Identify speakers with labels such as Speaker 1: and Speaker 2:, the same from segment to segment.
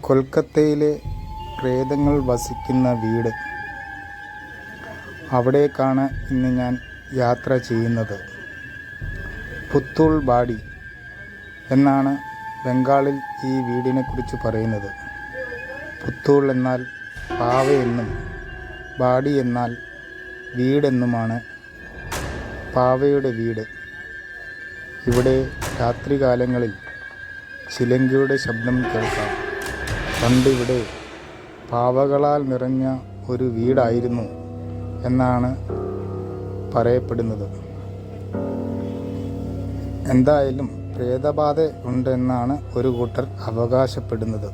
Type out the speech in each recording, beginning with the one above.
Speaker 1: കൊൽക്കത്തയിലെ പ്രേതങ്ങൾ വസിക്കുന്ന വീട്. അവിടേക്കാണ് ഇന്ന് ഞാൻ യാത്ര ചെയ്യുന്നത്. പുത്തൂൾ ബാടി എന്നാണ് ബംഗാളിൽ ഈ വീടിനെക്കുറിച്ച് പറയുന്നത്. പുത്തൂൾ എന്നാൽ പാവയെന്നും ബാടി എന്നാൽ വീടെന്നുമാണ്. പാവയുടെ വീട്. ഇവിടെ രാത്രികാലങ്ങളിൽ ചിലങ്കയുടെ ശബ്ദം കേൾക്കാം. പണ്ടിവിടെ പാവകളാൽ നിറഞ്ഞ ഒരു വീടായിരുന്നു എന്നാണ് പറയപ്പെടുന്നത്. എന്തായാലും പ്രേതബാധ ഉണ്ടെന്നാണ് ഒരു കൂട്ടർ അവകാശപ്പെടുന്നത്.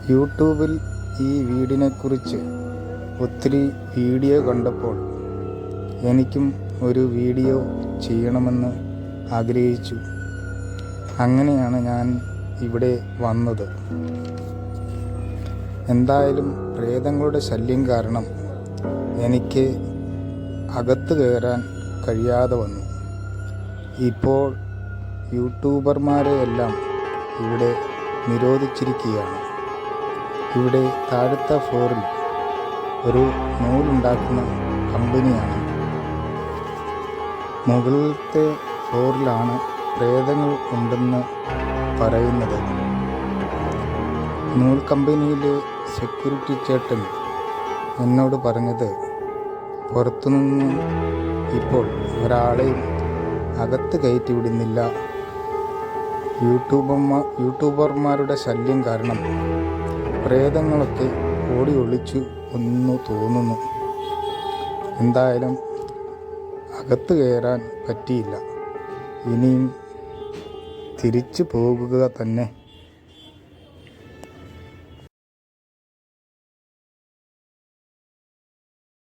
Speaker 1: യൂട്യൂബിൽ ഈ വീടിനെക്കുറിച്ച് ഒത്തിരി വീഡിയോ കണ്ടപ്പോൾ എനിക്കും ഒരു വീഡിയോ ചെയ്യണമെന്ന് ആഗ്രഹിച്ചു. അങ്ങനെയാണ് ഞാൻ ഇവിടെ വന്നത്. എന്തായാലും പ്രേതങ്ങളുടെ ശല്യം കാരണം എനിക്ക് അകത്ത് കയറാൻ കഴിയാതെ വന്നു. ഇപ്പോൾ യൂട്യൂബർമാരെയെല്ലാം ഇവിടെ നിരോധിച്ചിരിക്കുകയാണ്. ഇവിടെ താഴത്തെ ഫ്ലോറിൽ ഒരു നൂലുണ്ടാക്കുന്ന കമ്പനിയാണ്. മുകളിലത്തെ ഫ്ലോറിലാണ് പ്രേതങ്ങൾ ഉണ്ടെന്ന് പറയുന്നത്. നൂൽ കമ്പനിയിലെ സെക്യൂരിറ്റി ചേട്ടൻ എന്നോട് പറഞ്ഞത് പുറത്തുനിന്ന് ഇപ്പോൾ ഒരാളെയും അകത്ത് കയറ്റി വിടുന്നില്ല. യൂട്യൂബർമാരുടെ ശല്യം കാരണം പ്രേതങ്ങളൊക്കെ ഓടി ഒളിച്ചു എന്ന് തോന്നുന്നു. എന്തായാലും അകത്ത് കയറാൻ പറ്റിയില്ല. ഇനിയും തിരിച്ചു പോകുക തന്നെ.